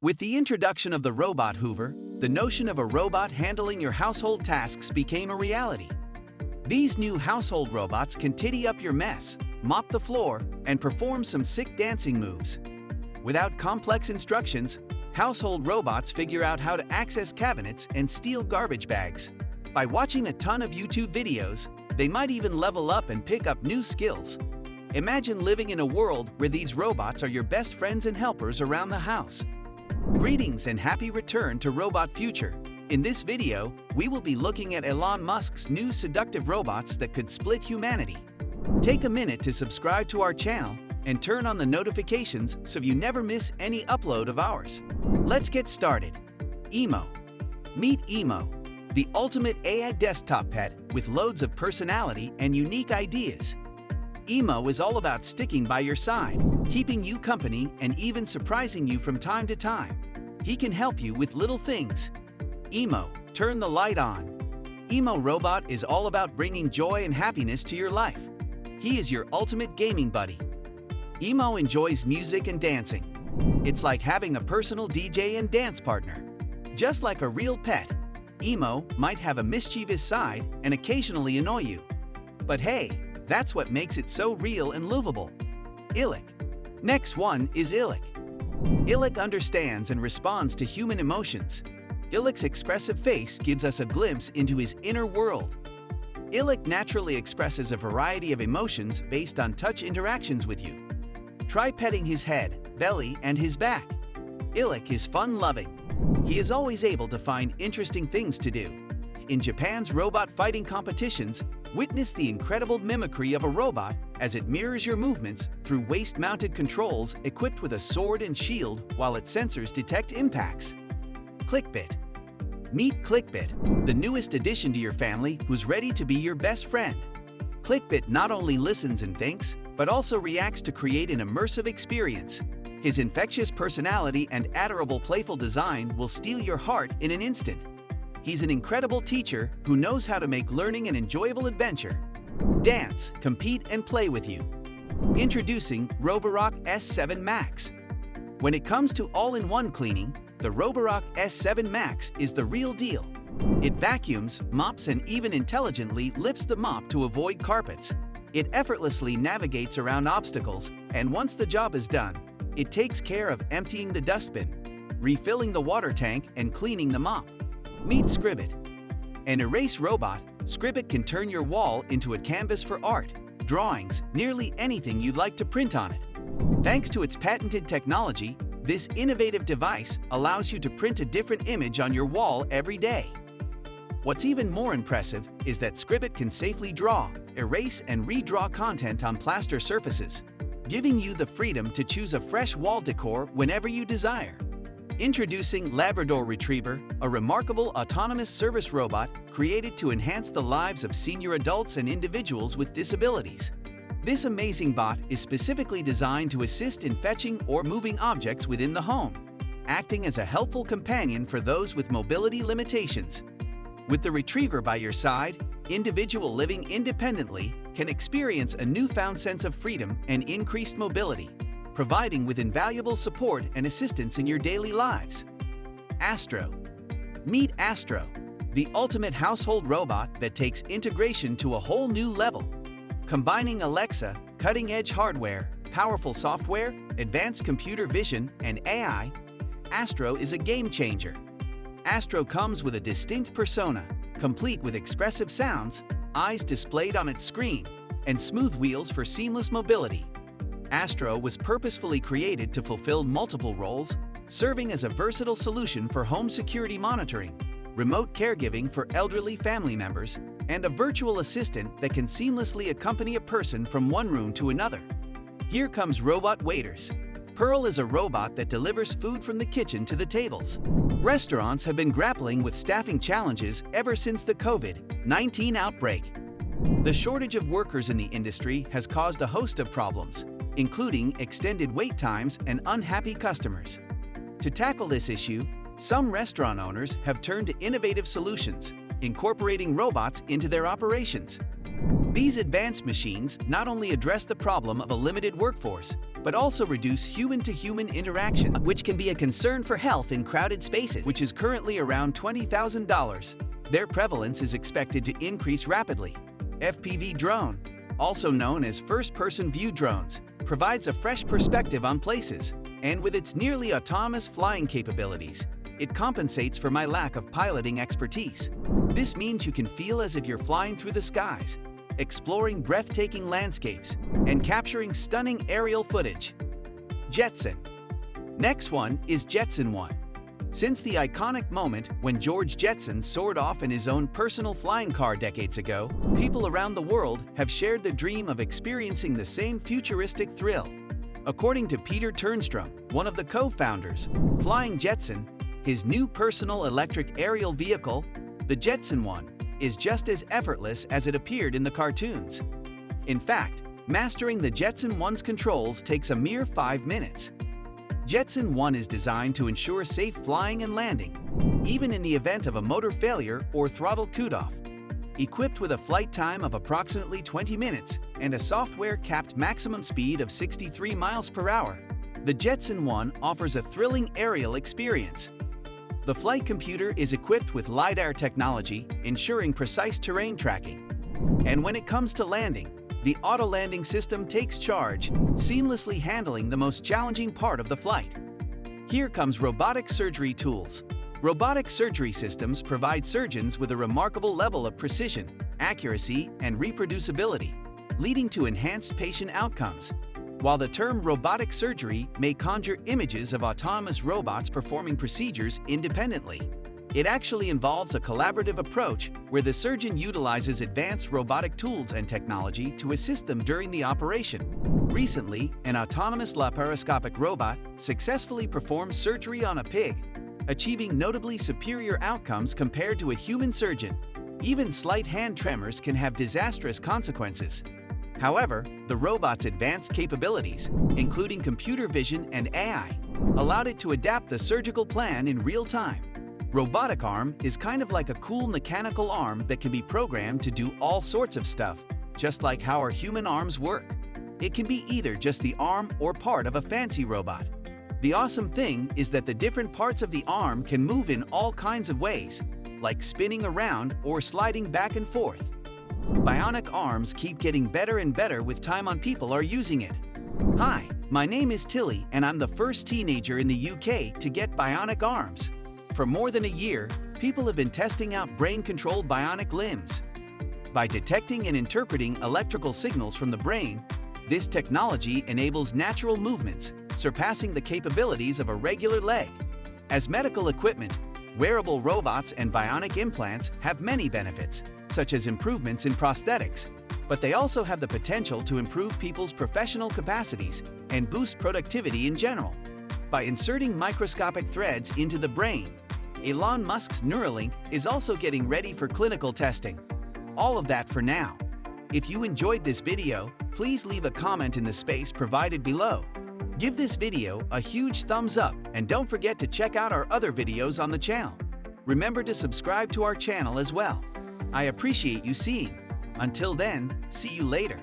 With the introduction of the robot hoover, the notion of a robot handling your household tasks became a reality. These new household robots can tidy up your mess, mop the floor, and perform some sick dancing moves. Without complex instructions, household robots figure out how to access cabinets and steal garbage bags. By watching a ton of YouTube videos, they might even level up and pick up new skills. Imagine living in a world where these robots are your best friends and helpers around the house. Greetings and happy return to Robot Future. In this video, we will be looking at Elon Musk's new seductive robots that could split humanity. Take a minute to subscribe to our channel and turn on the notifications so you never miss any upload of ours. Let's get started. Emo. Meet Emo, the ultimate AI desktop pet with loads of personality and unique ideas. Emo is all about sticking by your side, keeping you company, and even surprising you from time to time. He can help you with little things. Emo, turn the light on. Emo Robot is all about bringing joy and happiness to your life. He is your ultimate gaming buddy. Emo enjoys music and dancing. It's like having a personal DJ and dance partner. Just like a real pet, Emo might have a mischievous side and occasionally annoy you. But hey, that's what makes it so real and lovable. Illic. Next one is Illic. Illic understands and responds to human emotions. Illic's expressive face gives us a glimpse into his inner world. Illic naturally expresses a variety of emotions based on touch interactions with you. Try petting his head, belly, and his back. Illic is fun-loving. He is always able to find interesting things to do. In Japan's robot fighting competitions, witness the incredible mimicry of a robot as it mirrors your movements through waist-mounted controls equipped with a sword and shield while its sensors detect impacts. Clickbit. Meet Clickbit, the newest addition to your family who's ready to be your best friend. Clickbit not only listens and thinks, but also reacts to create an immersive experience. His infectious personality and adorable playful design will steal your heart in an instant. He's an incredible teacher who knows how to make learning an enjoyable adventure. Dance, compete, and play with you. Introducing Robotic S7 Max. When it comes to all-in-one cleaning, the Robotic S7 Max is the real deal. It vacuums, mops, and even intelligently lifts the mop to avoid carpets. It effortlessly navigates around obstacles, and once the job is done, it takes care of emptying the dustbin, refilling the water tank, and cleaning the mop. Meet Scribbit. An erase robot, Scribbit can turn your wall into a canvas for art, drawings, nearly anything you'd like to print on it. Thanks to its patented technology, this innovative device allows you to print a different image on your wall every day. What's even more impressive is that Scribbit can safely draw, erase, and redraw content on plaster surfaces, giving you the freedom to choose a fresh wall decor whenever you desire. Introducing Labrador Retriever, a remarkable autonomous service robot created to enhance the lives of senior adults and individuals with disabilities. This amazing bot is specifically designed to assist in fetching or moving objects within the home, acting as a helpful companion for those with mobility limitations. With the Retriever by your side, individual living independently can experience a newfound sense of freedom and increased mobility, providing with invaluable support and assistance in your daily lives. Astro. Meet Astro, the ultimate household robot that takes integration to a whole new level. Combining Alexa, cutting-edge hardware, powerful software, advanced computer vision, and AI, Astro is a game-changer. Astro comes with a distinct persona, complete with expressive sounds, eyes displayed on its screen, and smooth wheels for seamless mobility. Astro was purposefully created to fulfill multiple roles, serving as a versatile solution for home security monitoring, remote caregiving for elderly family members, and a virtual assistant that can seamlessly accompany a person from one room to another. Here comes Robot Waiters. Pearl is a robot that delivers food from the kitchen to the tables. Restaurants have been grappling with staffing challenges ever since the COVID-19 outbreak. The shortage of workers in the industry has caused a host of problems, including extended wait times and unhappy customers. To tackle this issue, some restaurant owners have turned to innovative solutions, incorporating robots into their operations. These advanced machines not only address the problem of a limited workforce, but also reduce human-to-human interaction, which can be a concern for health in crowded spaces, which is currently around $20,000. Their prevalence is expected to increase rapidly. FPV drone, also known as first-person view drones, provides a fresh perspective on places, and with its nearly autonomous flying capabilities, it compensates for my lack of piloting expertise. This means you can feel as if you're flying through the skies, exploring breathtaking landscapes, and capturing stunning aerial footage. Jetson. Next one is Jetson 1. Since the iconic moment when George Jetson soared off in his own personal flying car decades ago, people around the world have shared the dream of experiencing the same futuristic thrill. According to Peter Turnstrom, one of the co-founders, Flying Jetson, his new personal electric aerial vehicle, the Jetson 1, is just as effortless as it appeared in the cartoons. In fact, mastering the Jetson 1's controls takes a mere 5 minutes. Jetson 1 is designed to ensure safe flying and landing, even in the event of a motor failure or throttle cutoff. Equipped with a flight time of approximately 20 minutes and a software-capped maximum speed of 63 miles per hour, the Jetson 1 offers a thrilling aerial experience. The flight computer is equipped with LiDAR technology, ensuring precise terrain tracking. And when it comes to landing, the auto-landing system takes charge, seamlessly handling the most challenging part of the flight. Here comes robotic surgery tools. Robotic surgery systems provide surgeons with a remarkable level of precision, accuracy, and reproducibility, leading to enhanced patient outcomes. While the term robotic surgery may conjure images of autonomous robots performing procedures independently, it actually involves a collaborative approach where the surgeon utilizes advanced robotic tools and technology to assist them during the operation. Recently, an autonomous laparoscopic robot successfully performed surgery on a pig, achieving notably superior outcomes compared to a human surgeon. Even slight hand tremors can have disastrous consequences. However, the robot's advanced capabilities, including computer vision and AI, allowed it to adapt the surgical plan in real time. Robotic arm is kind of like a cool mechanical arm that can be programmed to do all sorts of stuff, just like how our human arms work. It can be either just the arm or part of a fancy robot. The awesome thing is that the different parts of the arm can move in all kinds of ways, like spinning around or sliding back and forth. Bionic arms keep getting better and better with time on people are using it. Hi, my name is Tilly and I'm the first teenager in the UK to get bionic arms. For more than a year, people have been testing out brain-controlled bionic limbs. By detecting and interpreting electrical signals from the brain, this technology enables natural movements, surpassing the capabilities of a regular leg. As medical equipment, wearable robots and bionic implants have many benefits, such as improvements in prosthetics, but they also have the potential to improve people's professional capacities and boost productivity in general. By inserting microscopic threads into the brain, Elon Musk's Neuralink is also getting ready for clinical testing. All of that for now. If you enjoyed this video, please leave a comment in the space provided below. Give this video a huge thumbs up and don't forget to check out our other videos on the channel. Remember to subscribe to our channel as well. I appreciate you seeing. Until then, see you later.